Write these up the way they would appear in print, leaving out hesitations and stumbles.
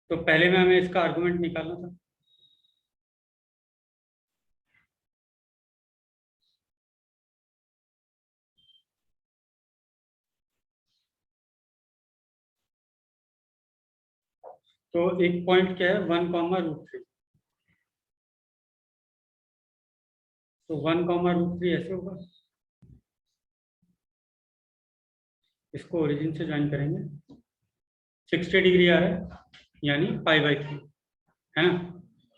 तो पहले में हमें इसका आर्गुमेंट निकालना था। तो एक पॉइंट क्या है, 1,√3। तो 1,√3 ऐसे होगा, इसको ओरिजिन से ज्वाइन करेंगे, 60 डिग्री आ रहा है, यानी π/3 है ना।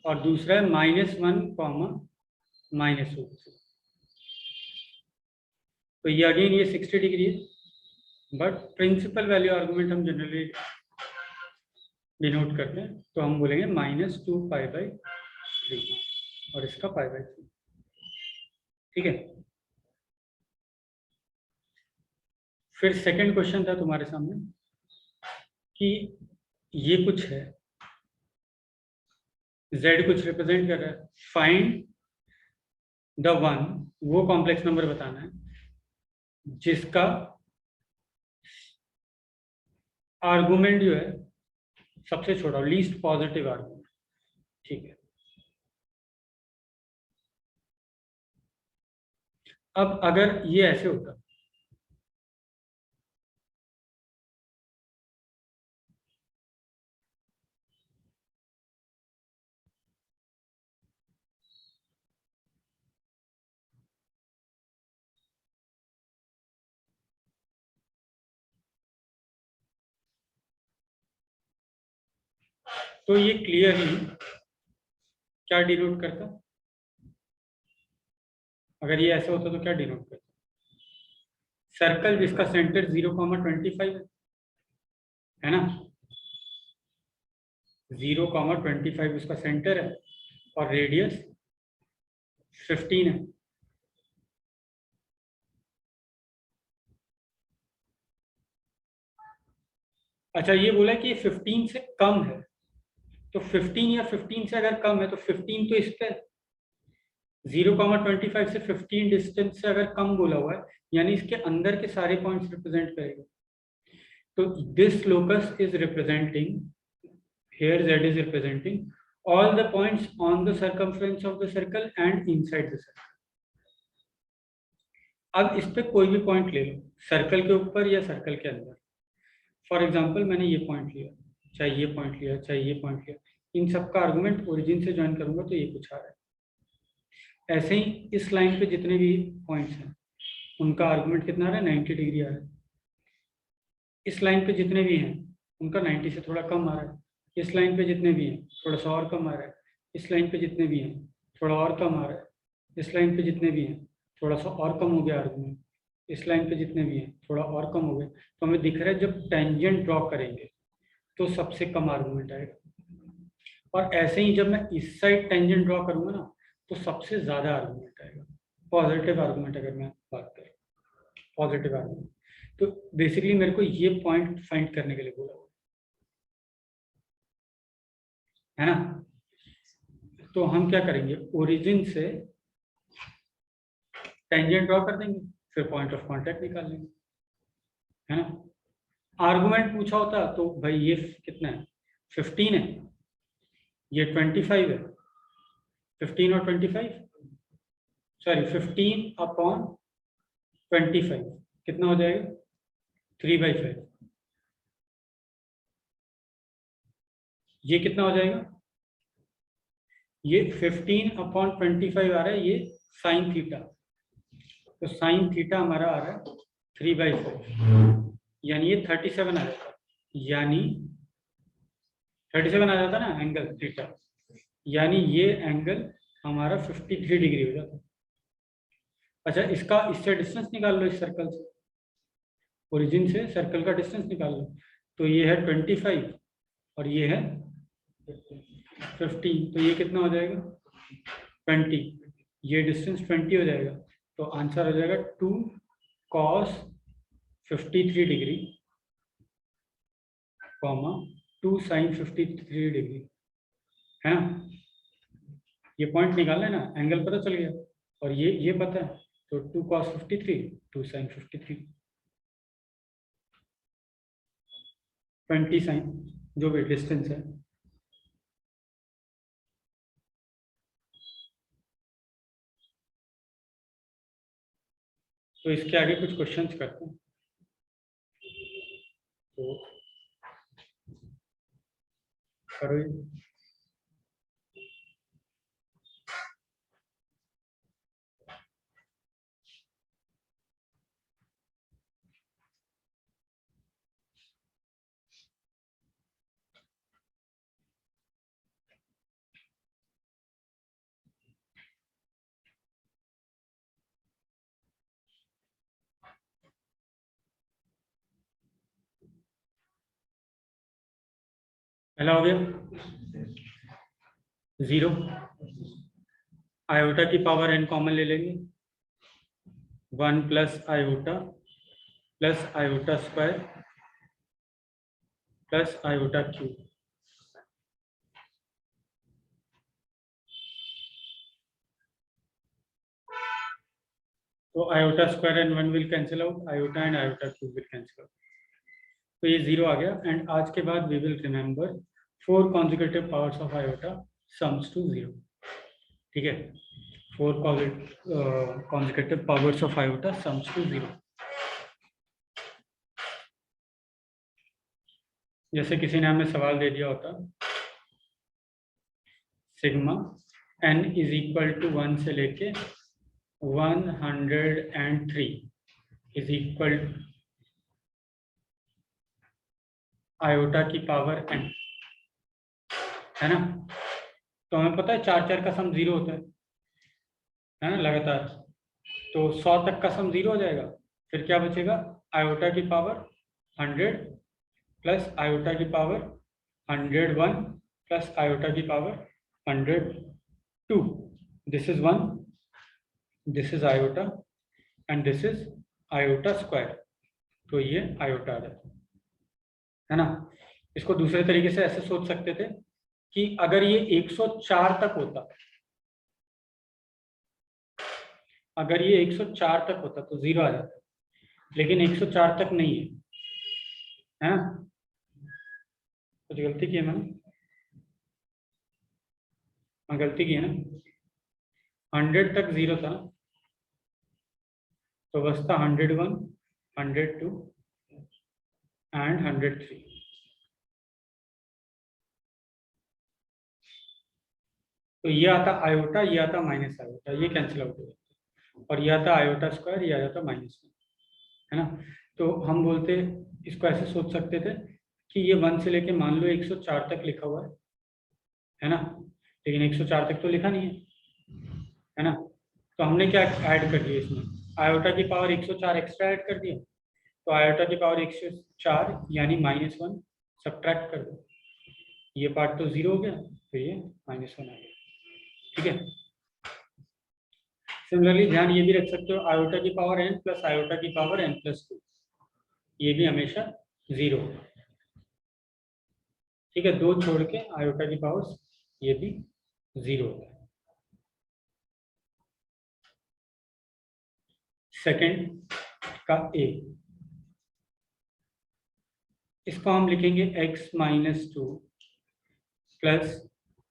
और दूसरा है -1, -√3। तो ये अगेन ये 60 डिग्री है, बट प्रिंसिपल वैल्यू आर्गुमेंट हम जनरली डिनोट करते हैं, तो हम बोलेंगे -2π/3 और इसका π/3। ठीक है। फिर सेकंड क्वेश्चन था तुम्हारे सामने कि ये कुछ है, z कुछ रिप्रेजेंट कर रहा है, फाइंड द वन, वो कॉम्प्लेक्स नंबर बताना है जिसका आर्गुमेंट जो है सबसे छोटा, लीस्ट पॉजिटिव आर्गुमेंट। ठीक है। अब अगर ये ऐसे होता, तो ये क्लियरली क्या डिनोट करता, अगर ये ऐसा होता तो क्या डिनोट करता, सर्कल जिसका सेंटर 0,25 है ना, 0,25 उसका सेंटर है और रेडियस 15 है। अच्छा, ये बोला कि 15 से कम है, तो 15 या 15 से अगर कम है तो 15 तो इस पे 0,25 से 15 डिस्टेंस से अगर कम बोला हुआ है, यानी इसके अंदर के सारे पॉइंट्स रिप्रेजेंट करेगा। तो this locus is representing, here z is representing all the points on the circumference of the circle and inside the circle. अब इस पे कोई भी पॉइंट ले लो, सर्कल के ऊपर या सर्कल के अंदर। फॉर एग्जांपल मैंने ये पॉइंट लिया, चाहे ये पॉइंट लिया, चाहे ये पॉइंट लिया, इन सब का आर्गुमेंट ओरिजिन से ज्वाइन करूंगा तो ये कुछ आ रहा है। ऐसे ही इस लाइन पे जितने भी पॉइंट्स हैं उनका आर्गुमेंट कितना आ रहा है, 90 डिग्री आ रहा है। इस लाइन पे जितने भी हैं उनका 90 से थोड़ा कम आ रहा है। इस लाइन पे जितने भी हैं थोड़ा सा और कम आ रहा है। इस लाइन पे जितने भी हैं थोड़ा और कम आ रहा है। इस लाइन पे जितने भी हैं थोड़ा सा और कम हो गया आर्गुमेंट। इस लाइन पे जितने भी हैं थोड़ा और कम हो गया। तो हमें दिख रहा है जब टेंजेंट ड्रॉ करेंगे तो सबसे कम आर्गुमेंट आएगा, और ऐसे ही जब मैं इस साइड टेंजेंट ड्रॉ करूंगा ना तो सबसे ज्यादा आर्गुमेंट आएगा, पॉजिटिव आर्गुमेंट अगर मैं बात करूँ, पॉजिटिव आर्गुमेंट। तो बेसिकली मेरे को ये पॉइंट फाइंड करने के लिए बोला है ना। तो हम क्या करेंगे, ओरिजिन से टेंजेंट ड्रॉ कर देंगे, फिर पॉइंट ऑफ कांटेक्ट निकाल लेंगे, है ना। आर्गुमेंट पूछा होता तो भाई ये कितना है, 15 है, ये 25 है, 15 और 25, सॉरी 15/25 कितना हो जाएगा, 3/5। ये कितना हो जाएगा, ये 15/25 आ रहा है, ये साइन थीटा, तो साइन थीटा हमारा आ रहा है 3/5, यानी ये 37 आ जाता, यानी 37 आ जाता ना एंगल थीटा, यानी ये एंगल हमारा 53 डिग्री हो जाता। अच्छा, इसका इससे डिस्टेंस निकाल लो, इस सर्कल से, ओरिजिन से सर्कल का डिस्टेंस निकाल लो। तो ये है 25 और ये है 15, तो ये कितना हो जाएगा 20, ये डिस्टेंस 20 हो जाएगा। तो आंसर हो जाएगा 2 cos 53 डिग्री, 2 sin 53 डिग्री, है ना। ये पॉइंट निकालना है ना, एंगल पता चल गया, और ये पता है, तो 2 cos 53, 2 sin 53, 20 sin जो भी डिस्टेंस है तो इसके आगे कुछ क्वेश्चंस करते हैं। तो करो ये। पहला हो गया 0, आयोटा की पावर n कॉमन ले लेंगे, 1 plus iota square plus iota cube. तो iota square and 1 will cancel out, iota and iota cube will cancel out. तो ये 0 आ गया। एंड आज के बाद we will remember 4 consecutive powers of iota sums to 0। ठीक है, 4 consecutive powers of iota sums to 0। जैसे किसी ने हमें सवाल दे दिया होता, sigma n is equal to 1 से लेके 103 इज इक्वल आयोटा की पावर n, है ना। तो हमें पता है 4 का सम 0 होता है ना, लगातार। तो 100 तक का सम 0 हो जाएगा। फिर क्या बचेगा, आयोटा की पावर 100 प्लस आयोटा की पावर 101 प्लस आयोटा की power 102। This is 1, this is iota and this is iota square. तो ये आयोटा आ जाता है ना। इसको दूसरे तरीके से ऐसे सोच सकते थे कि अगर ये 104 तक होता, अगर ये 104 तक होता तो 0 आ जाता, लेकिन 104 तक नहीं है ना। कुछ गलती की है मैंने, गलती की है ना। 100 तक 0 था, तो बचता 101, 102 एंड 103। तो ये आता आयोटा, ये आता माइनस आयोटा, ये कैंसिल आउट हो जाता, और ये आता आयोटा स्क्वायर, ये आ जाता -1, है ना। तो हम बोलते, इसको ऐसे सोच सकते थे कि ये 1 से लेके मान लो 104 तक लिखा हुआ है ना, लेकिन 104 तक तो लिखा नहीं है ना। तो हमने क्या ऐड कर दिया इसमें, आयोटा की पावर 104 एक्स्ट्रा ऐड कर दिया। तो आयोटा की पावर 104 यानी -1 सब्ट्रैक्ट कर दो, ये पार्ट तो 0 हो गया, तो ये -1 आ गया। ठीक है। सिमिलरली ध्यान ये भी रख सकते हो, आयोटा की पावर n प्लस आयोटा की पावर n+2, ये भी हमेशा 0 होगा। ठीक है, 2 छोड़ के आयोटा की पावर ये भी 0 होता है। सेकंड का a, इसको हम लिखेंगे x-2 plus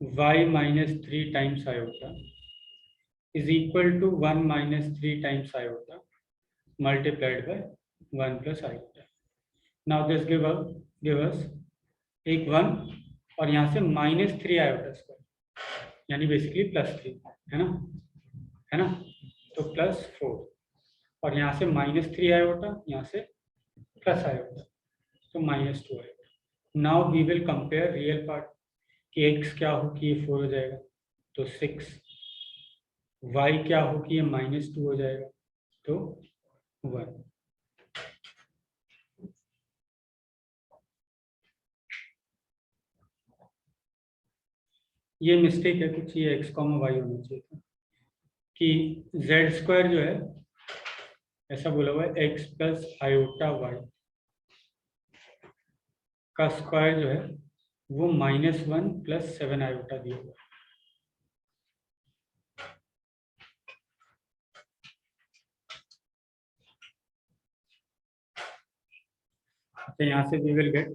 y-3 times iota is equal to 1-3 times iota multiplied by 1 plus iota. Now this give us एक 1 और यहाँ से -3 आयोटा स्क्वायर, यानी बेसिकली +3, है ना। तो +4 और यहाँ से -3 आयोटा, यहाँ से प्लस आयोटा, तो -2 iota. Now we will compare real part कि x क्या हो कि ये 4 हो जाएगा तो 6, y क्या हो कि ये -2 हो जाएगा तो 1। ये मिस्टेक है कुछ, ये x, y होना चाहिए था कि z² जो है, ऐसा बोला हुआ है x प्लस आयोटा y का स्क्वायर जो है वो -1 प्लस 7 आयोटा दिया हुआ है। तो यहाँ से we will get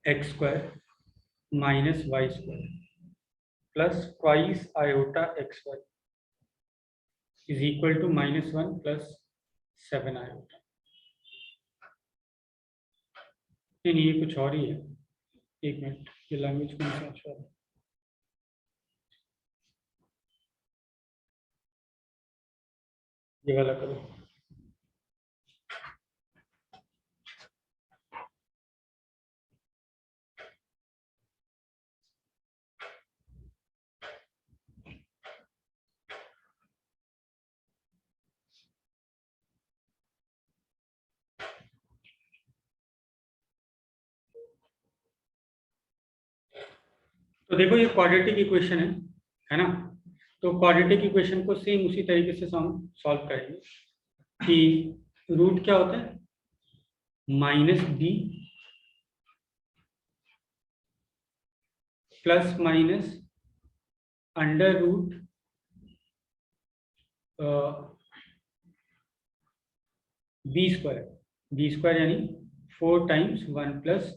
x² minus y² plus twice iota xy is equal to -1 plus 7 iota. नहीं, ये कुछ और ही है। एक मिनट, ये लैंग्वेज कौन सा अच्छा है? ये वाला करो। तो देखो, ये क्वाड्रेटिक इक्वेशन है ना? तो क्वाड्रेटिक इक्वेशन को सेम उसी तरीके से हम सॉल्व करेंगे कि रूट क्या होता है, -b plus minus under root B square यानी 4 टाइम्स 1 प्लस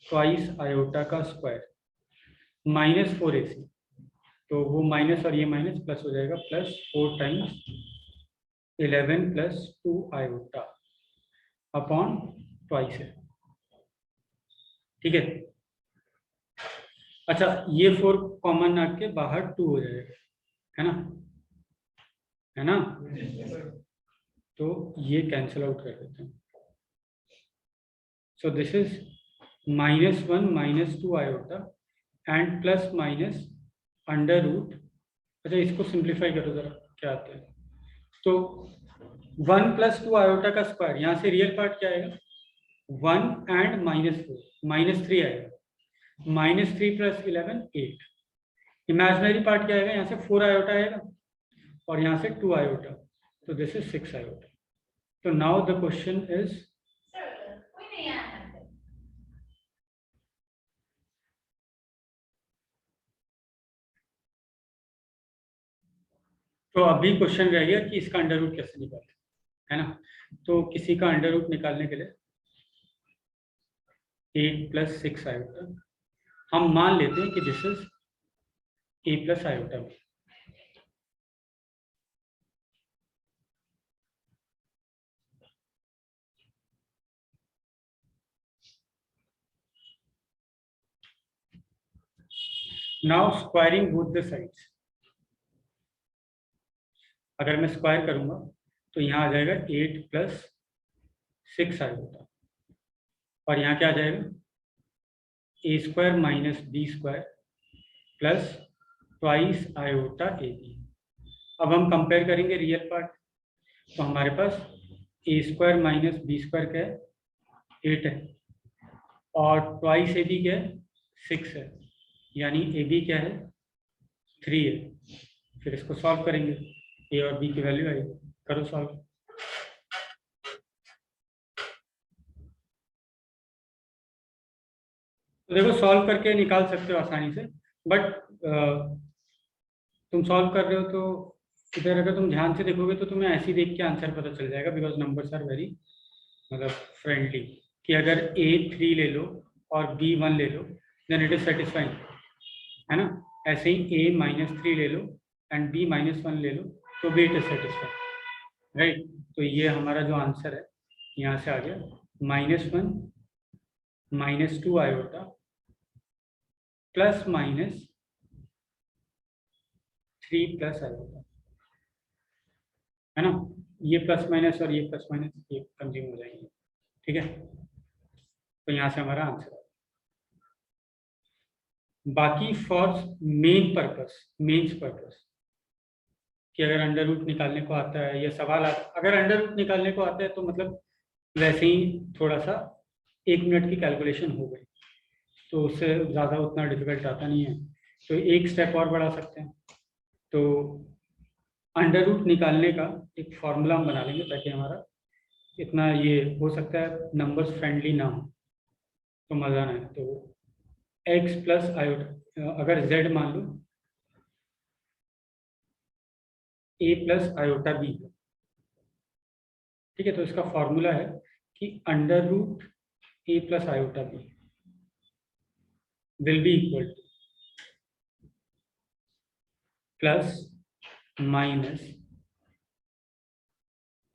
ट्वाइस आयोटा का स्क्वायर -4ac। तो वो माइनस और ये माइनस प्लस हो जाएगा, plus 4 times 11 plus 2 iota upon twice है। ठीक है। अच्छा, ये 4 कॉमन आके बाहर 2 हो जाएगा, है ना? है ना? तो ये कैंसिल आउट कर देते हैं। So this is -1 -2 iota and plus minus under root. अच्छा, इसको सिंप्लीफाई करो जरा, क्या आता है? तो 1 प्लस 2 आयोटा का स्क्वायर, यहाँ से रियल पार्ट क्या आएगा? 1 एंड -4 -3 आएगा। -3 प्लस 11 8। इमेजिनरी पार्ट क्या आएगा? यहाँ से 4 आयोटा आएगा और यहाँ से 2 आयोटा, तो दिस इज 6 आयोटा। तो नाउ द क्वेश्चन इज, तो अभी क्वेश्चन रह गया कि इसका अंडर रूट कैसे निकालें, है ना? तो किसी का अंडर रूट निकालने के लिए 8 प्लस 6 आयोटा, हम मान लेते हैं कि this is a plus iota b। Now squaring both the sides. अगर मैं स्क्वायर करूंगा तो यहाँ आ जाएगा 8 प्लस 6 आयोटा, और यहाँ क्या आ जाएगा? a square minus B square plus twice iota A B. अब हम कंपेयर करेंगे रियल पार्ट, तो हमारे पास a square minus B square क्या है? 8 है, और ट्वाइस ए बी क्या है? 6 है, यानी ए बी क्या है? 3 है। फिर इसको सॉल्व करेंगे, ए और बी की वैल्यू आएगी। करो सॉल्व। तो देखो, सॉल्व करके निकाल सकते हो आसानी से, बट तुम सॉल्व कर रहे हो तो इधर अगर तुम ध्यान से देखोगे तो तुम्हें ऐसे ही देख के आंसर पता चल जाएगा, बिकॉज नंबर्स आर वेरी मतलब फ्रेंडली। कि अगर a 3 ले लो और b 1 ले लो, देन इट इज सेटिस्फाइंग, है ना? ऐसे ही a -3 ले लो एंड b -1 ले लो, तो भी इट इज सेटिस्फाइंग, राइट? तो ये हमारा जो आंसर है यहाँ से आ गया -1 -2 iota plus minus 3 plus iota, है ना? ये प्लस माइनस और ये प्लस माइनस ये कंज्यूम हो जाएंगे। ठीक है, तो यहाँ से हमारा आंसर है। बाकी फॉर मेंस पर्पस कि अगर अंडर रूट निकालने को आता है या सवाल आता, अगर अंडर रूट निकालने को आता है तो मतलब वैसे ही थोड़ा सा 1 मिनट की कैलकुलेशन हो गई, तो उससे ज़्यादा उतना डिफिकल्ट आता नहीं है। तो एक स्टेप और बढ़ा सकते हैं। तो अंडर रूट निकालने का एक फॉर्मूला हम बना लेंगे, ताकि हमारा इतना ये हो सकता है नंबर्स फ्रेंडली ना हो तो मज़ा ना है। तो x प्लस आयोटा, अगर z मान लो a प्लस आयोटा b, ठीक है, तो इसका फॉर्मूला है कि under root a plus iota b will be equal to plus minus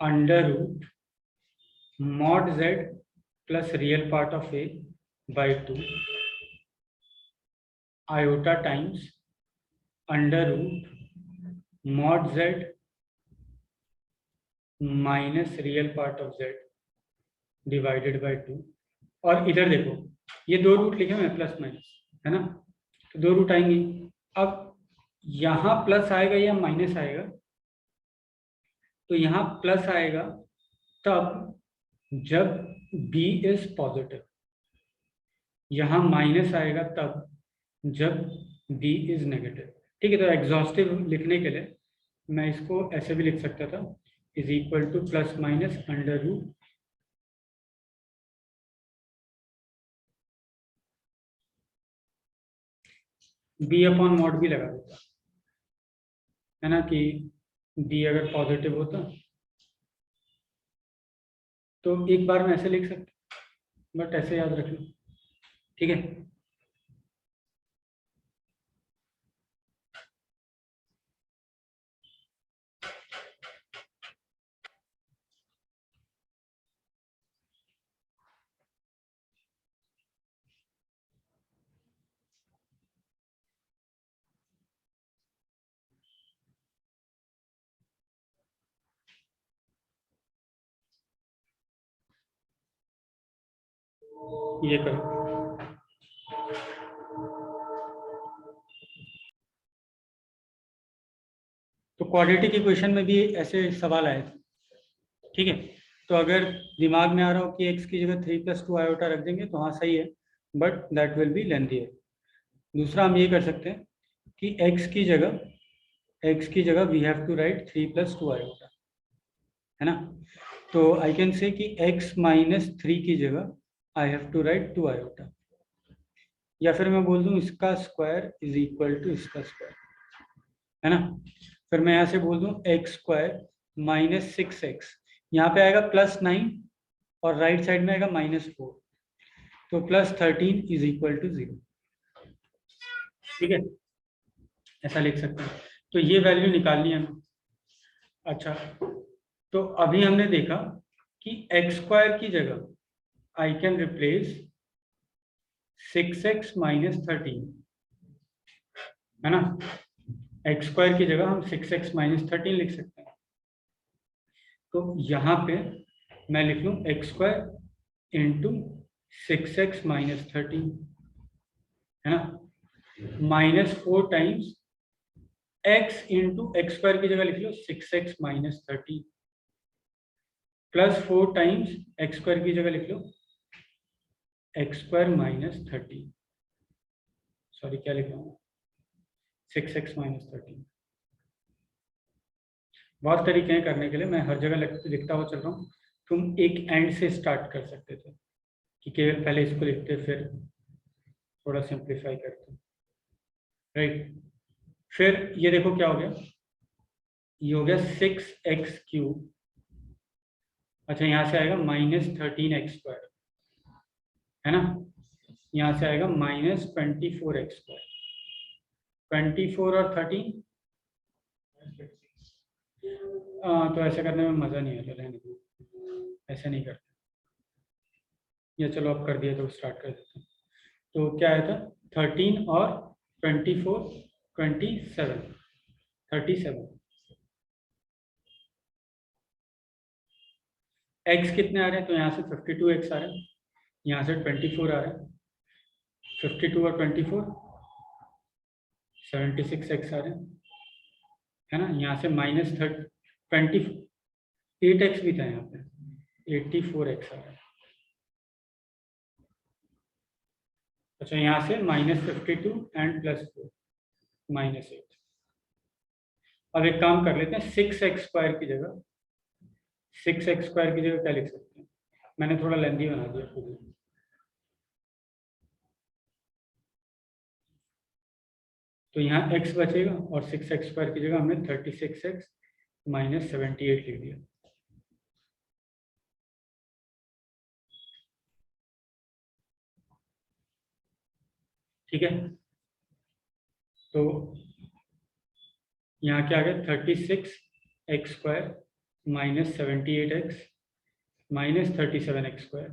under root mod z plus real part of a by 2 iota times under root mod z minus real part of z divided by 2। और इधर देखो ये दो root लिखे हुए हैं plus minus, है ना, तो दो रूट आएंगे। अब यहाँ प्लस आएगा या माइनस आएगा, तो यहाँ प्लस आएगा तब जब b इज पॉजिटिव, यहाँ माइनस आएगा तब जब b इज नेगेटिव। ठीक है, तो एग्जॉस्टिव लिखने के लिए मैं इसको ऐसे भी लिख सकता था, is equal to plus minus under root b upon mod भी लगा देता, है ना, कि b अगर पॉजिटिव होता तो एक बार में ऐसे लिख सकते, बट ऐसे याद रख लो। ठीक है, ये करो। तो क्वाड्रेटिक इक्वेशन में भी ऐसे सवाल आए थे। ठीक है, तो अगर दिमाग में आ रहा हो कि x की जगह 3 + 2 आयोटा रख देंगे तो हाँ सही है, but that will be lengthy. दूसरा हम ये कर सकते हैं कि x की जगह we have to write 3 + 2 iota, है ना। तो आई कैन से कि x - 3 की जगह I have to write 2 iota, या फिर मैं बोल दूं इसका स्क्वायर इज इक्वल टू इसका स्क्वायर, है ना। फिर मैं यहाँ से बोल दूं x² - 6x, यहाँ पे आएगा +9 और राइट साइड में आएगा -4, तो +13 इज इक्वल टू 0। ठीक है, ऐसा लिख सकते हैं। तो ये वैल्यू निकालनी है हमें। अच्छा, तो अभी हमने देखा कि x² की जगह आई कैन रिप्लेस 6x - 13, है ना। x² की जगह हम 6x - 13 लिख सकते हैं। तो यहाँ पे मैं लिख लूँ x² इंटू 6x - 13, है ना, -4 टाइम्स x इंटू x² की जगह लिख लो 6x - 13 +4 टाइम्स x² की जगह लिख लो x² - 13, सॉरी क्या लिख रहा हूँ, 6x - 13। बहुत तरीके हैं करने के लिए, मैं हर जगह लिखता हुआ चल रहा हूँ। तुम एक एंड से स्टार्ट कर सकते थे कि केवल पहले इसको लिखते फिर थोड़ा सिंप्लीफाई करते, राइट। फिर ये देखो क्या हो गया, ये हो गया 6x³। अच्छा, यहाँ से आएगा -13x², है ना, यहाँ से आएगा -24x²। 24 और 13, तो ऐसे करने में मज़ा नहीं आता, रहने दो, ऐसे नहीं करते। या चलो अब कर दिया तो स्टार्ट कर देते हैं। तो क्या आया था, 13 और 24 27 37। x कितने आ रहे हैं, तो यहाँ से 52x आ रहा है, यहाँ से 24 आ रहा है, 52 और 24 76x आ रहे हैं, है ना। यहाँ से -28x भी था, यहाँ पे 84x आ रहा है। अच्छा, यहाँ से -52 एंड +4 -8। अब एक काम कर लेते हैं, 6x² की जगह 6x² की जगह क्या लिख सकते हैं, मैंने थोड़ा लेंथी बना दिया खुद ही। तो यहाँ x बचेगा और 6x² की जगह हमने 36x - 78 लिख दिया। ठीक है, तो यहाँ क्या आ गया, 36x² minus 78x minus 37x²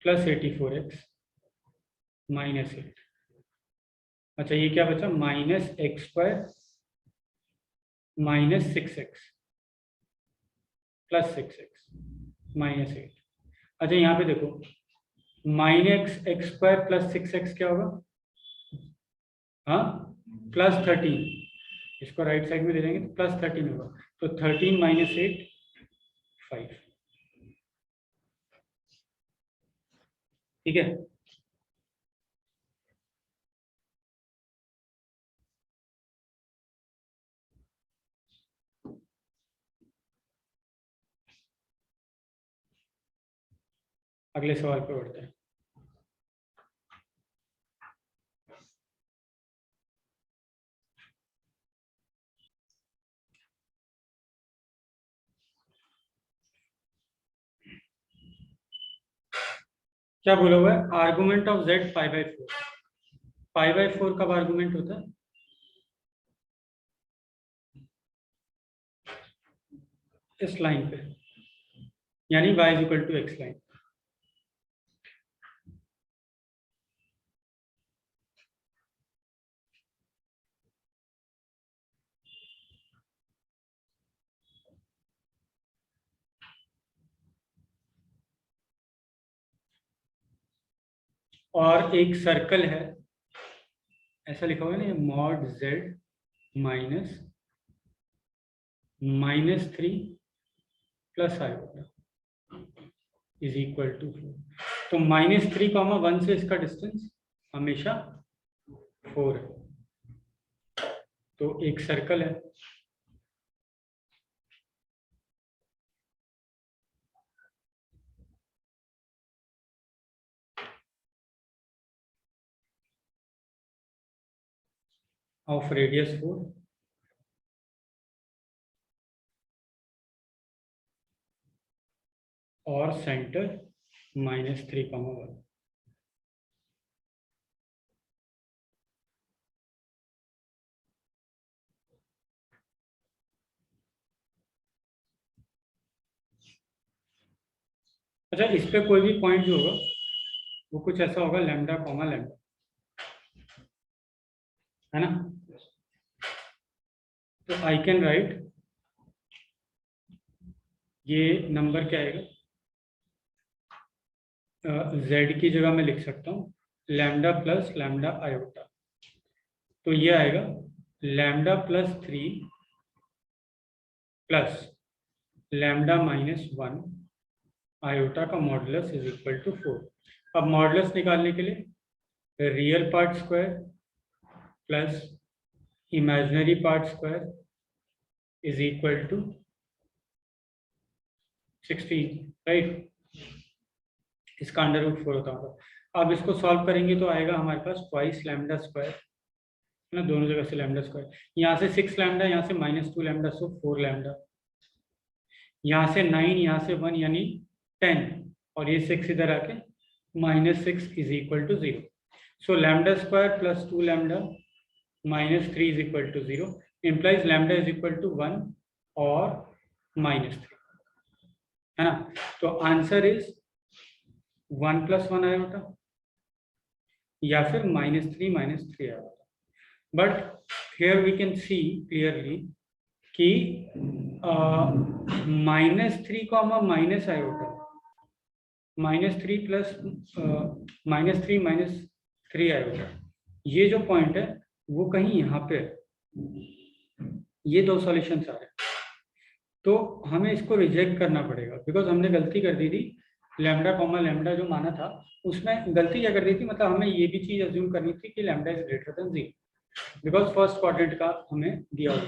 plus 84x minus 8। अच्छा ये क्या बचा, minus x² minus 6x plus 6x minus 8। अच्छा यहाँ पे देखो माइनस x² प्लस 6x क्या होगा, हाँ प्लस 13, इसको राइट साइड में दे देंगे तो प्लस 13 होगा, तो 13 माइनस 8 5। ठीक है, अगले सवाल पे बढ़ते हैं। क्या बोला हुआ है, आर्गुमेंट ऑफ z π/4। π/4 कब आर्गुमेंट होता है, इस लाइन पे, यानी y equal to x line. और एक सर्कल है, ऐसा लिखा हुआ है ना, mod z minus -3 plus I is equal to 4। तो -3, 1 से इसका डिस्टेंस हमेशा 4 है। तो एक सर्कल है, ऑफ रेडियस 4 और सेंटर -3, 1। अच्छा इस पे कोई भी पॉइंट जो होगा वो कुछ ऐसा होगा, लैम्डा कॉमा लैम्डा, है ना। तो आई कैन राइट, ये नंबर क्या आएगा, z की जगह मैं लिख सकता हूँ लैम्डा प्लस लैम्डा आयोटा। तो ये आएगा lambda plus 3 plus lambda -1 iota का मॉडुलस इज इक्वल टू 4। अब मॉडुलस निकालने के लिए real part square plus imaginary part square is equal to 16, right. इसका अंडर रूट 4 होता होगा। अब इसको सॉल्व करेंगे तो आएगा हमारे पास ट्वाइस लैम्डा स्क्वायर, है ना, दोनों जगह से लैम्डा स्क्वायर। यहाँ से 6 लैम्डा, यहाँ से -2 लैम्डा, सो 4 लैम्डा। यहाँ से 9, यहाँ से 1 यानी 10, और ये 6 इधर आके -6 is equal to 0। So lambda square plus 2 lambda -3 is equal to 0 implies lambda is equal to 1 और -3, है ना। तो आंसर इज 1 + 1 आयोटा या फिर -3 -3 iota. But here we can see clearly कि -3 माइनस आयोटा, -3 प्लस -3 आयोटा, ये जो पॉइंट है वो कहीं यहाँ पे है। ये दो सॉल्यूशन आ रहे हैं, तो हमें इसको रिजेक्ट करना पड़ेगा, बिकॉज हमने गलती कर दी थी। लैम्डा कॉमा लैम्डा जो माना था उसमें गलती क्या कर दी थी, मतलब हमें ये भी चीज अज्यूम करनी थी कि lambda is greater than 0, because first quadrant का हमें दिया हुआ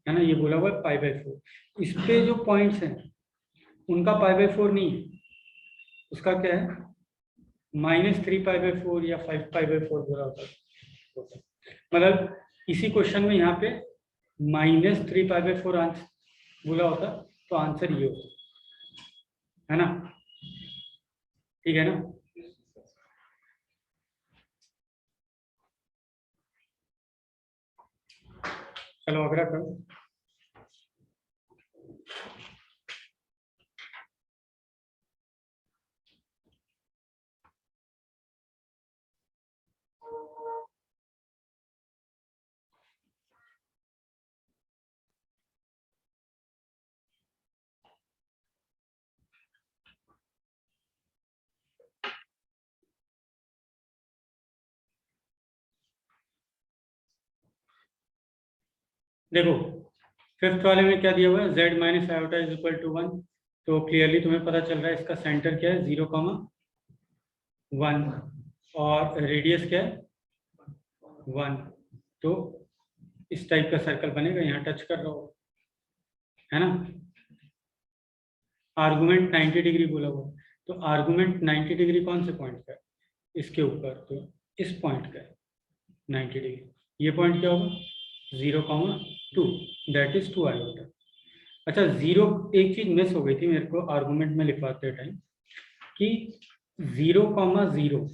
है ना, ये बोला हुआ है π/4। इस पे जो पॉइंट्स हैं उनका π/4 नहीं है, उसका क्या है -3 π/4 या 5 π/4 बोला होता है। मतलब इसी क्वेश्चन में यहाँ पे -3 π/4 आंसर बोला होता, तो आंसर ये होता, है ना, ठीक है ना। चलो अगला करो। देखो फिफ्थ वाले में क्या दिया हुआ है, z minus iota is equal to 1, तो क्लियरली तुम्हें पता चल रहा है इसका सेंटर क्या है 0,1 और रेडियस क्या है 1, तो इस टाइप का सर्कल बनेगा, यहाँ टच कर रहा हो, है ना। आर्गुमेंट 90 डिग्री बोला हुआ, तो आर्गुमेंट 90 डिग्री कौन से पॉइंट का है, इसके ऊपर, तो इस पॉइंट का है 90 डिग्री। ये पॉइंट क्या होगा 0,2, दैट इज 2 आयोटा। अच्छा जीरो, एक चीज मिस हो गई थी मेरे को आर्गुमेंट में लिखवाते टाइम कि 0,0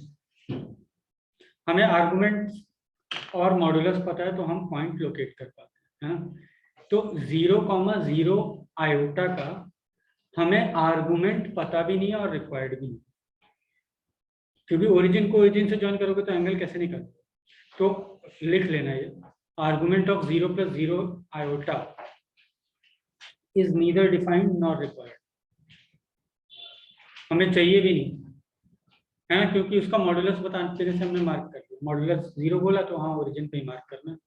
हमें आर्गुमेंट और मॉड्यूलस पता है तो हम पॉइंट लोकेट कर पाते हैं, है ना। तो 0,0 आयोटा का हमें आर्गुमेंट पता भी नहीं है और रिक्वायर्ड भी नहीं, क्योंकि ओरिजिन को ओरिजिन से ज्वाइन करोगे तो एंगल कैसे निकालोगे। तो लिख लेना ये argument of 0 + 0 iota is neither defined nor required, हमें चाहिए भी नहीं, है ना, क्योंकि उसका मॉड्यूलस बताने से हमने मार्क कर दिया, मॉड्यूलस 0 बोला तो हाँ ओरिजिन पे ही मार्क करना है।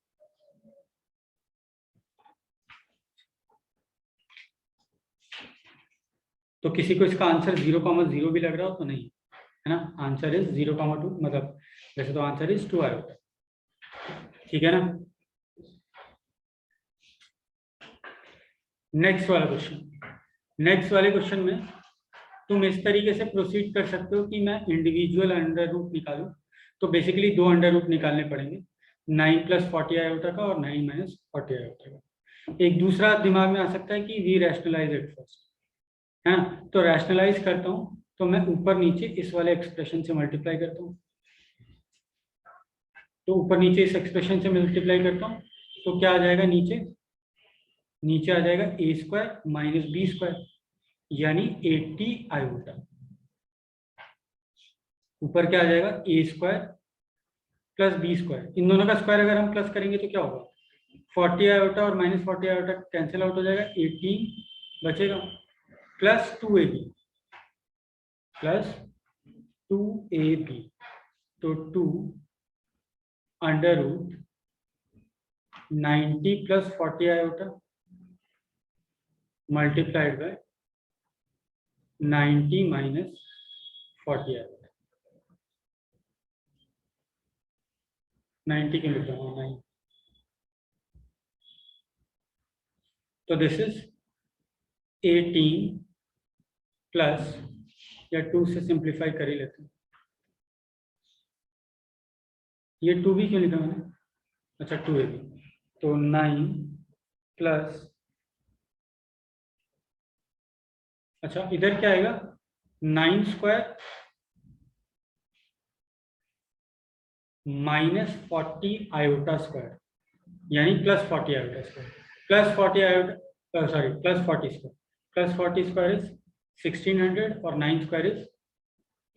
तो किसी को इसका आंसर 0,0 भी लग रहा हो तो नहीं, है ना, आंसर इज 0,2, मतलब वैसे तो आंसर इज 2 आयोटा, ठीक है ना। नेक्स्ट वाला क्वेश्चन, नेक्स्ट वाले क्वेश्चन में तुम इस तरीके से प्रोसीड कर सकते हो कि मैं इंडिविजुअल अंडर रूट निकालूं, तो बेसिकली 2 अंडर रूट निकालने पड़ेंगे, 9 + 40 आयोटा का और 9 - 40 आयोटा का। एक दूसरा दिमाग में आ सकता है कि वी रैशनलाइज इट फर्स्ट, है ना, तो रैशनलाइज करता हूं तो मैं ऊपर नीचे इस वाले एक्सप्रेशन से मल्टीप्लाई करता हूं, तो ऊपर नीचे इस एक्सप्रेशन से मल्टीप्लाई करता हूं तो क्या आ जाएगा, नीचे नीचे आ जाएगा a² - b², यानी 80 आयोटा। ऊपर क्या आ जाएगा a² + b², इन दोनों का स्क्वायर अगर हम प्लस करेंगे तो क्या होगा, 40 आयोटा और -40 आयोटा कैंसिल आउट हो जाएगा, 18 बचेगा, प्लस 2ab, तो 2 under root 90 + 40 iota multiplied by 90 - 40 iota, 90 क्यों लिख रहा हूँ 9, तो दिस इज 18 प्लस, या 2 से सिंप्लीफाई कर ही लेते हैं, ये 2 भी क्यों लिखा मैंने, अच्छा 2ab, तो 9 प्लस, अच्छा इधर क्या आएगा 9² - 40 आयोटा स्क्वायर, यानी +40 iota square, +40 iota, sorry +40 square, +40 square is 1600 और 9² इज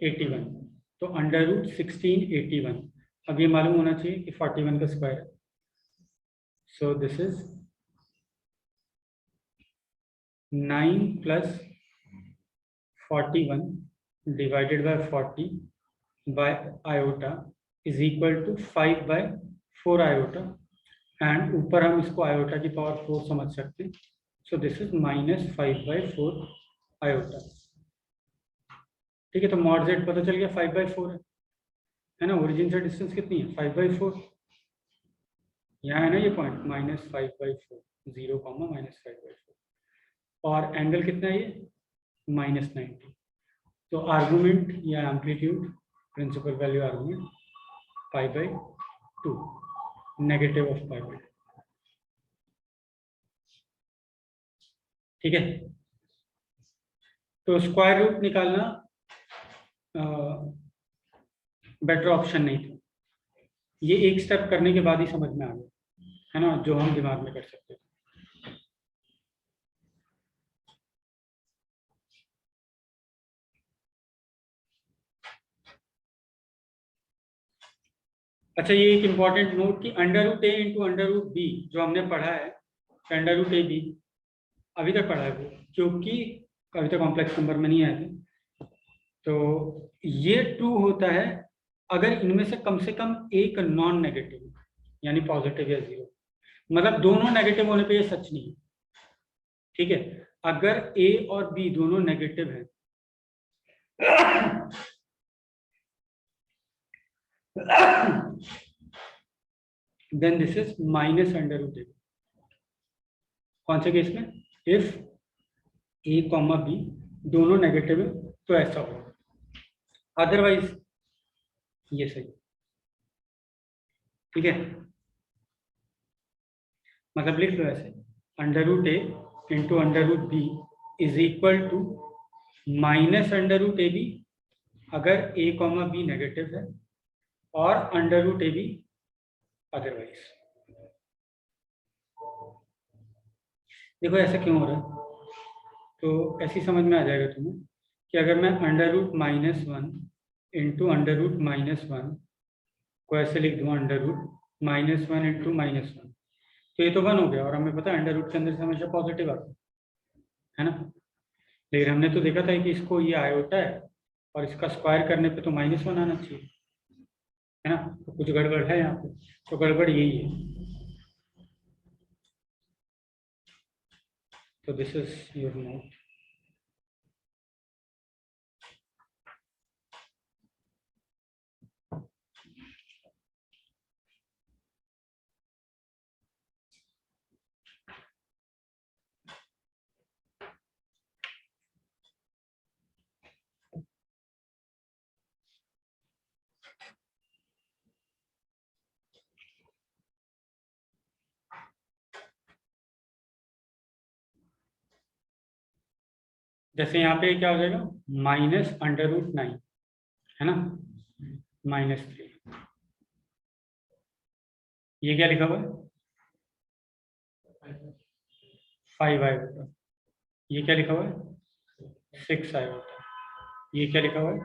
81, तो अंडर रूट 1681। अब ये मालूम होना चाहिए कि 41 का स्क्वायर है, so this is 9 + 41 divided by 40 by iota is equal to 5/4 iota, and ऊपर हम इसको आयोटा की पावर 4 समझ सकते हैं, सो दिस इज -5/4 आयोटा, ठीक है। तो मॉड z पता चल गया 5/4 है ना, ओरिजिन से डिस्टेंस कितनी है 5/4, यहाँ है ना ये पॉइंट -5/4, 0, -5/4, और एंगल कितना है ये -90, तो आर्गुमेंट या amplitude principal value argument π/2, negative of π/2, ठीक है। तो स्क्वायर रूट निकालना बेटर ऑप्शन नहीं था, ये एक स्टेप करने के बाद ही समझ में आ गया, है ना, जो हम दिमाग में कर सकते थे। अच्छा ये एक इंपॉर्टेंट नोट कि √a × √b जो हमने पढ़ा है, √ab अभी तक पढ़ा है वो, क्योंकि अभी तक कॉम्प्लेक्स नंबर में नहीं आए थे, तो ये ट्रू होता है अगर इनमें से कम एक नॉन नेगेटिव यानी पॉजिटिव या 0, मतलब दोनों नेगेटिव होने पे ये सच नहीं है, ठीक है। अगर ए और बी दोनों नेगेटिव है then this is minus under root A. कौन से केस में? इफ ए कॉमा बी दोनों नेगेटिव है तो ऐसा होगा, अदरवाइज ये सही, ठीक है। मतलब लिख लो ऐसे, under root A into under root B is equal to minus under root A B अगर ए कॉमा बी नेगेटिव है, और under root A B otherwise. देखो ऐसा क्यों हो रहा है, तो ऐसी समझ में आ जाएगा तुम्हें कि अगर मैं under root -1 into under root -1 को ऐसे लिख दूँ, अंडर रूट -1 इंटू -1, तो ये तो 1 हो गया, और हमें पता है अंडर रूट के अंदर से हमेशा पॉजिटिव आता है ना। लेकिन हमने तो देखा था कि इसको ये आयोटा है और इसका स्क्वायर करने पे तो -1 आना चाहिए, है ना। तो कुछ गड़बड़ है यहाँ पे, तो गड़बड़ यही है। तो दिस इज योर नोट। जैसे यहाँ पे क्या हो जाएगा, -√9, है ना, -3। ये क्या लिखा हुआ है, 5 आयोटा। ये क्या लिखा हुआ है, 6 आयोटा। ये क्या लिखा हुआ है,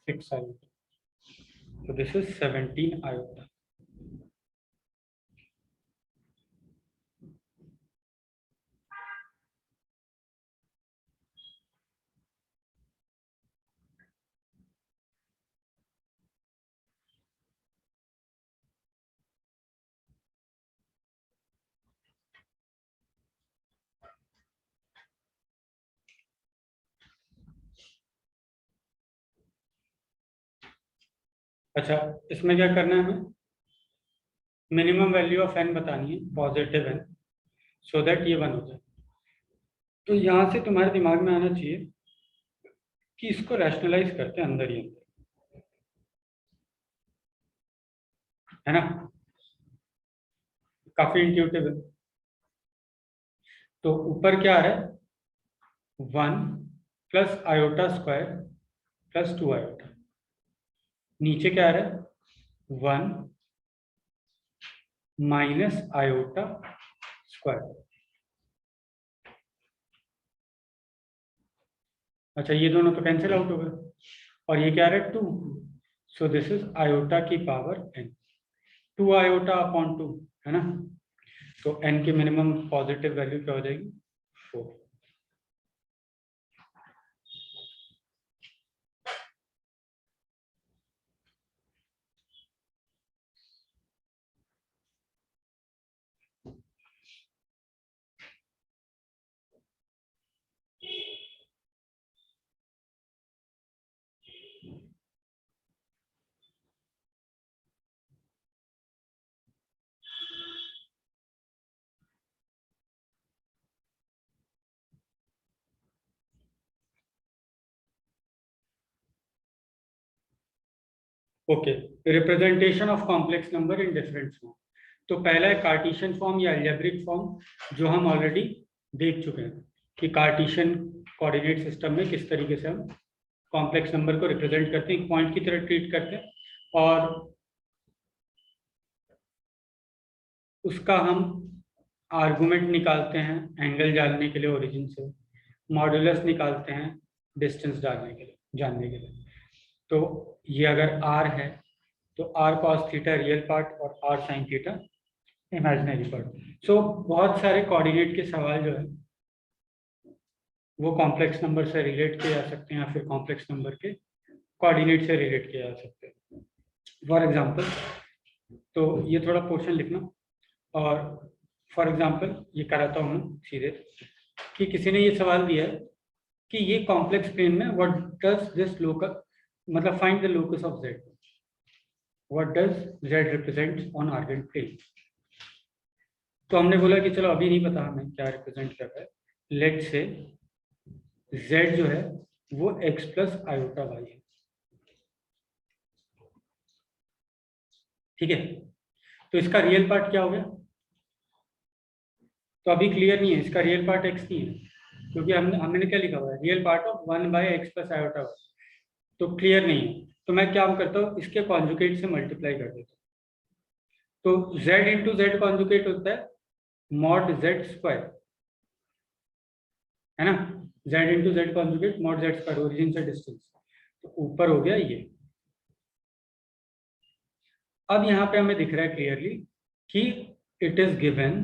6 आयोटा। तो दिस इज 17 आयोटा। अच्छा, इसमें क्या करना है हमें, मिनिमम वैल्यू ऑफ n बतानी है, पॉजिटिव n, सो दैट ये 1 हो जाए। तो यहाँ से तुम्हारे दिमाग में आना चाहिए कि इसको रैशनलाइज करते हैं अंदर ही अंदर, है ना। काफी इंट्यूटिव है। तो ऊपर क्या आ रहा है, 1 plus iota square plus 2 iota. नीचे क्या आ रहा है, 1 माइनस आयोटा स्क्वायर। अच्छा, ये दोनों तो कैंसिल आउट हो गए, और ये क्या आ रहा है, 2। सो दिस इज आयोटा की पावर n, 2 आयोटा अपॉन 2, है ना। तो n की मिनिमम पॉजिटिव वैल्यू क्या हो जाएगी, 4। Okay, representation of complex number in different form. तो पहला है कार्टेशियन फॉर्म या अलजेब्रिक फॉर्म, जो हम ऑलरेडी देख चुके हैं कि कार्टेशियन कोऑर्डिनेट सिस्टम में किस तरीके से हम कॉम्प्लेक्स नंबर को रिप्रेजेंट करते हैं, पॉइंट की तरह ट्रीट करते हैं, और उसका हम आर्गुमेंट निकालते हैं एंगल जानने के लिए ओरिजिन से, मॉडुलस निकालते हैं डिस्टेंस जानने के लिए, तो ये अगर r है तो r cos theta real part और r sin theta imaginary part. So बहुत सारे कोऑर्डिनेट के सवाल जो है वो कॉम्प्लेक्स नंबर से रिलेट किए जा सकते हैं, या फिर कॉम्प्लेक्स नंबर के कोऑर्डिनेट से रिलेट किए जा सकते हैं। फॉर एग्जांपल, तो ये थोड़ा पोर्शन लिखना, और फॉर एग्जाम्पल ये कराता हूँ मैं सीधे कि किसी ने ये सवाल दिया है कि ये कॉम्प्लेक्स प्लेन में व्हाट डज दिस लोकस, मतलब find the locus of Z, what does Z represent on Argand plane. तो हमने बोला कि चलो अभी नहीं पता हमें क्या रिप्रेजेंट कर रहा है, लेट से जेड जो है वो एक्स प्लस आयोटा वाई है, ठीक है। तो इसका रियल पार्ट क्या हो गया, तो अभी क्लियर नहीं है, इसका रियल पार्ट एक्स नहीं है, क्योंकि हमने क्या लिखा हुआ है, real part of 1/x plus iota Y, तो क्लियर नहीं है। तो मैं क्या करता हूँ, इसके कॉन्जुगेट से मल्टीप्लाई कर देता हूँ। तो z इंटू जेड कॉन्जुगेट होता है मॉड जेड स्क्वायर, है ना, z into Z conjugate mod Z square, origin से डिस्टेंस, तो ऊपर हो गया ये। अब यहाँ पे हमें दिख रहा है क्लियरली कि it is given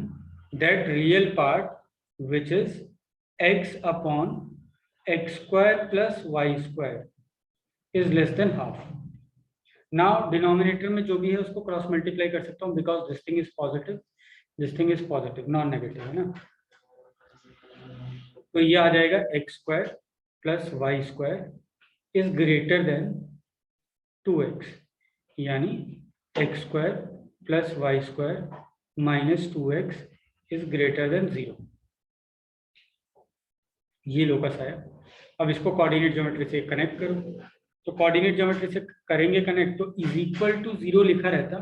that real part which is x upon X square plus Y square is less than half. Now denominator में जो भी है उसको क्रॉस मल्टीप्लाई कर सकता हूँ, because this thing is positive, this thing is positive, non negative, है ना। तो ये आ जाएगा X square plus Y square is greater than 2x, यानी X square plus Y square minus 2x is greater than 0। ये लोकस आया। अब इसको कोऑर्डिनेट ज्योमेट्री से कनेक्ट करो, तो कोऑर्डिनेट ज्योमेट्री से करेंगे कनेक्ट, तो इज इक्वल टू 0 लिखा रहता,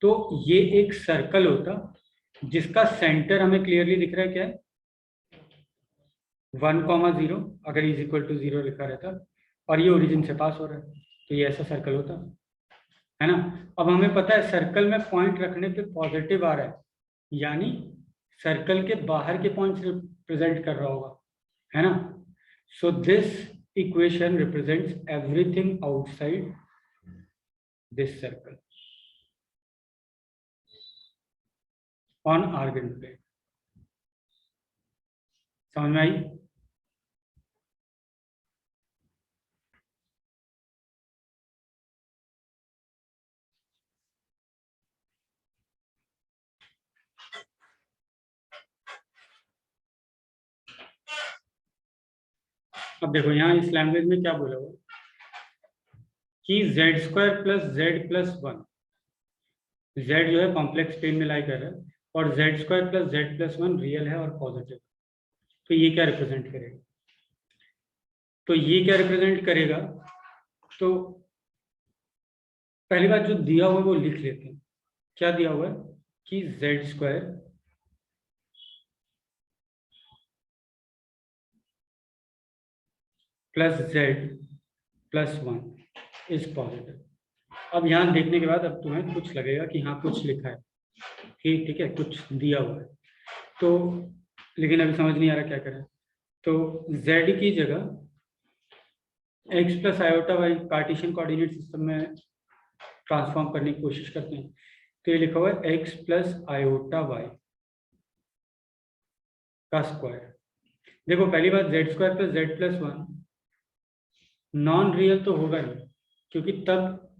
तो ये एक सर्कल होता जिसका सेंटर हमें क्लियरली दिख रहा है, क्या है 1,0, अगर इज इक्वल टू 0 लिखा रहता और ये ओरिजिन से पास हो रहा है, तो ये ऐसा सर्कल होता, है ना। अब हमें पता है सर्कल में पॉइंट रखने पे पॉजिटिव आ रहा है, यानी सर्कल के बाहर के पॉइंट्स रिप्रेजेंट कर रहा होगा, है ना। So this equation represents everything outside this circle on Argand plane. समझ में आई? अब देखो यहाँ इस लैंग्वेज में क्या बोला हुआ कि Z square plus Z plus one, Z जो है कॉम्प्लेक्स प्लेन में लाई कर रहा है और Z square plus Z plus one real है और पॉजिटिव, तो ये क्या रिप्रेजेंट करेगा, तो ये क्या रिप्रेजेंट करेगा, तो पहली बात जो दिया हुआ है वो लिख लेते हैं। क्या दिया हुआ है कि Z square plus Z plus one is positive. अब यहाँ देखने के बाद अब तुम्हें कुछ लगेगा कि हाँ कुछ लिखा है, ठीक है, कुछ दिया हुआ है, तो लेकिन अभी समझ नहीं आ रहा क्या करें। तो z की जगह x plus iota Y Cartesian coordinate system में ट्रांसफॉर्म करने की कोशिश करते हैं, तो ये लिखा हुआ है x प्लस आयोटा वाई का स्क्वायर। देखो पहली बात Z square plus Z plus one non real तो होगा नहीं, क्योंकि तब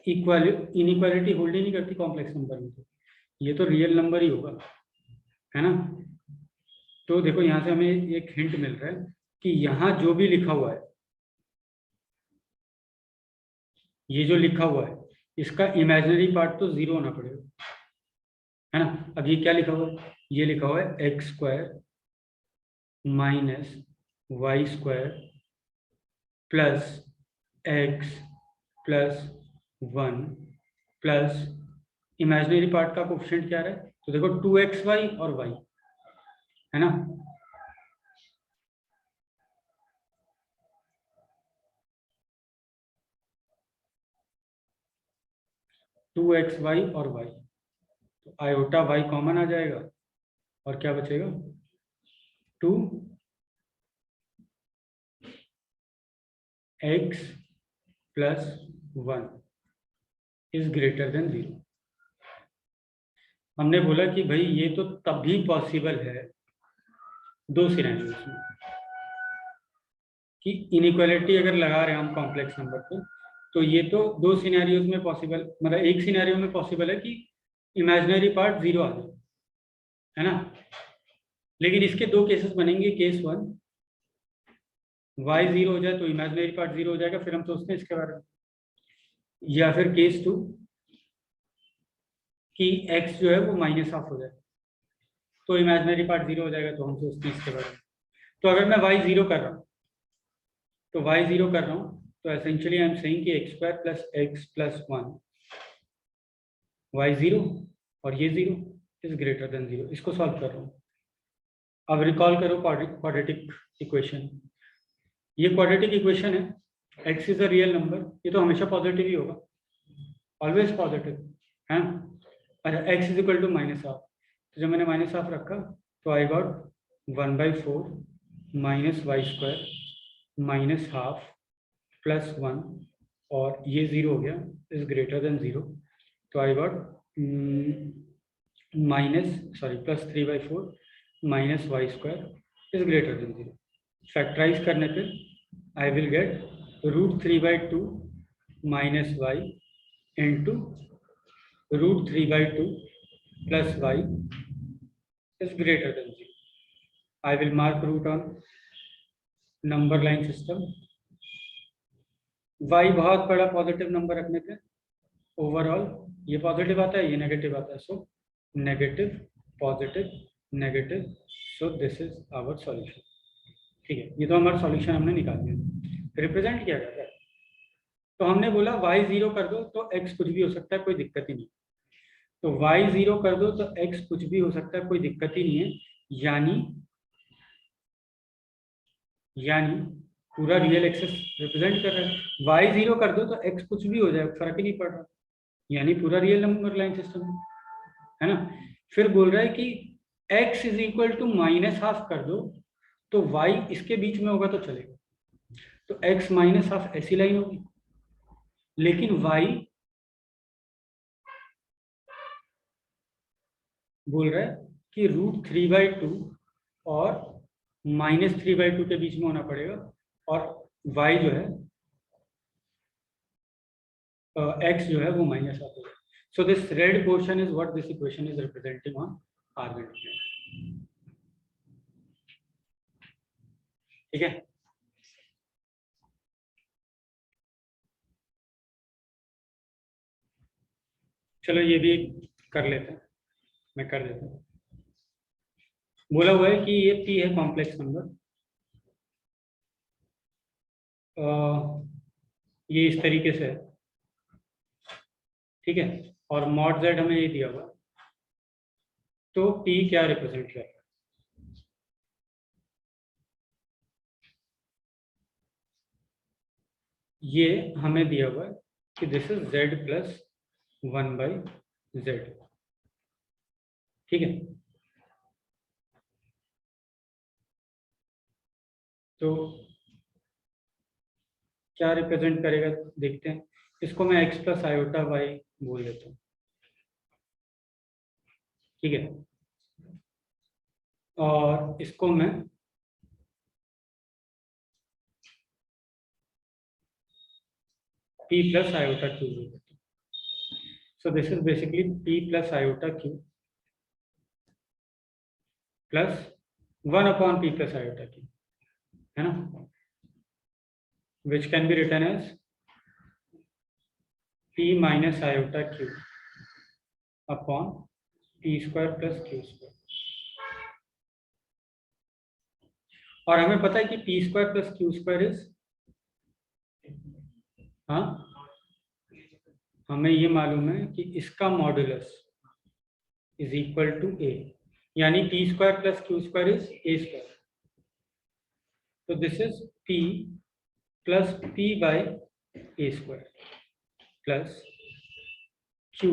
इनइक्वालिटी होल्ड ही नहीं करती कॉम्प्लेक्स नंबर में, तो ये तो रियल नंबर ही होगा, है ना। तो देखो यहाँ से हमें एक हिंट मिल रहा है कि यहाँ जो भी लिखा हुआ है, ये जो लिखा हुआ है इसका इमेजिनरी पार्ट तो 0 होना पड़ेगा, है ना। अब ये क्या लिखा हुआ है, ये लिखा हुआ है X square minus Y square plus X plus one plus imaginary part का कोफिशिएंट क्या है, तो देखो 2xy और y, है ना। टू एक्स वाई और y, तो आयोटा y कॉमन आ जाएगा और क्या बचेगा 2x plus one is greater than 0। हमने बोला कि भाई ये तो तभी पॉसिबल है दो सिनेरियोस में, कि इनइक्वालिटी अगर लगा रहे हैं हम कॉम्प्लेक्स नंबर को, तो ये तो दो सिनेरियोस में पॉसिबल, मतलब एक सिनेरियो में पॉसिबल है कि इमेजिनरी पार्ट 0 आ जाए, है ना। लेकिन इसके दो केसेस बनेंगे, केस 1 y 0 हो जाए तो इमेजिनरी पार्ट 0 हो जाएगा, फिर हम सोचते हैं इसके बारे में, या फिर केस 2 कि x जो है वो माइनस हाफ हो जाए तो इमेजिनरी पार्ट 0 हो जाएगा, तो हम सोचते हैं इसके बारे में। तो अगर मैं y 0 कर रहा हूँ तो y 0 कर रहा हूँ तो एसेंशियली आई एम सेइंग कि x square plus x plus 1 y 0 और ये 0 इज ग्रेटर देन 0। इसको सॉल्व कर रहा हूँ। अब रिकॉल करो क्वाड्रेटिक इक्वेशन। ये क्वाड्रेटिक इक्वेशन है, x is a real number, ये तो हमेशा पॉजिटिव ही होगा, ऑलवेज पॉजिटिव है। अच्छा, x is equal to minus half, तो जब मैंने माइनस हाफ रखा तो I got 1/4 minus Y square minus half plus 1 और ये 0 हो गया, इज ग्रेटर देन 0, तो I got plus 3/4 minus Y square is greater than 0। Factorise करने पे I will get √3/2 minus Y into √3/2 plus y is greater than 0. I will mark root on number line system. y बहुत बड़ा positive number रखने पे overall ये positive आता है, ये नेगेटिव आता है, so negative positive negative, so this is our solution. ठीक है, ये तो हमारा सॉल्यूशन हमने निकाल दिया। रिप्रेजेंट किया जाता है, तो हमने बोला y 0 कर दो तो x कुछ भी हो सकता है, कोई दिक्कत ही नहीं। तो y 0 कर दो तो x कुछ भी हो सकता है, कोई दिक्कत ही नहीं है, यानी पूरा रियल एक्सेस रिप्रेजेंट कर रहा है। y 0 कर दो तो x कुछ भी हो जाए, फर्क ही नहीं पड़ रहा, यानी पूरा रियल नंबर लाइन सिस्टम है ना। फिर बोल रहा है कि x is equal to minus half कर दो तो y इसके बीच में होगा तो चलेगा, तो x माइनस हाफ ऐसी लाइन होगी, लेकिन y बोल रहा है कि √3/2 और -3/2 के बीच में होना पड़ेगा, और y जो है x जो है वो माइनस हाफ होगा। So this red portion is what this equation is representing on Argand. ठीक है, चलो ये भी कर लेते हैं, मैं कर देता हूँ। बोला हुआ है कि ये p है कॉम्प्लेक्स नंबर, ये इस तरीके से है, ठीक है, और मॉड z हमें ये दिया हुआ, तो p क्या रिप्रेजेंट कर रहा है? ये हमें दिया हुआ है कि this is z plus 1/z, ठीक है। तो क्या रिप्रेजेंट करेगा देखते हैं, इसको मैं x प्लस आयोटा y बोल देता हूँ, ठीक है, और इसको मैं p प्लस आयोटा क्यू बोल देता हूँ। सो this is basically p plus iota Q plus 1/p plus iota Q, है ना, which can be written as p minus iota q upon p square plus q square। और हमें पता है कि p square plus q square is, हाँ, हमें ये मालूम है कि इसका modulus is equal to a, यानी p square plus q square इज a square। तो दिस इज p plus p by a square plus q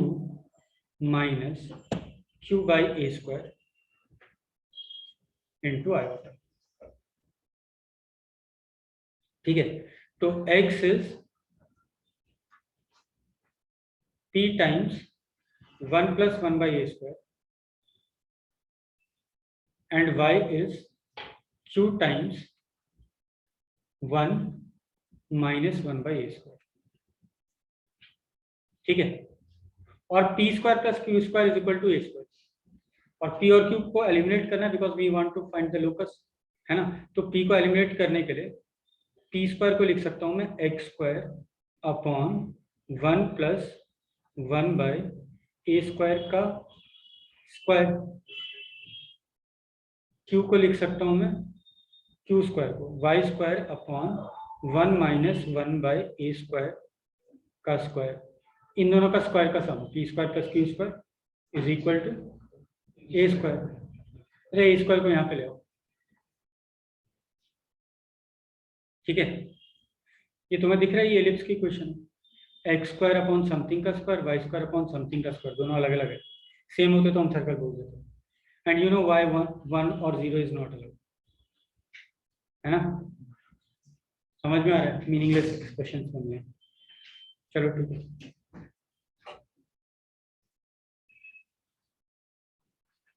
minus q by a square into iota, ठीक है। तो x is p times 1 plus 1 by a square and y is q times 1 minus 1 by a square, ठीक है। और p square plus q square is equal to a square, और P और Q को eliminate करना है because we want to find the locus, है ना। तो पी को एलिमिनेट करने के लिए पी स्क्वायर को लिख सकता हूं मैं X square upon 1 plus 1 by A square का स्क्वायर। क्यू को लिख सकता हूं मैं क्यू स्क्वायर को Y square upon 1 minus 1 by A square का स्क्वायर। इन दोनों का स्क्वायर का sum P square plus Q square is equal to A square. अरे ए स्क्वायर को यहाँ पे ले आओ, ठीक है। ये तुम्हें दिख रहा है, ये एलिप्स की इक्वेशन है। एक्स स्क्वायर अपॉन समथिंग का square, Y square upon something का स्क्वायर, दोनों अलग अलग है। सेम होते तो हम सर्कल बोल देते। And you know why one और जीरो इज नॉट अलाउड, है ना। समझ में आ रहा है, मीनिंगलेस एक्सप्रेशन बन गए। चलो ठीक है।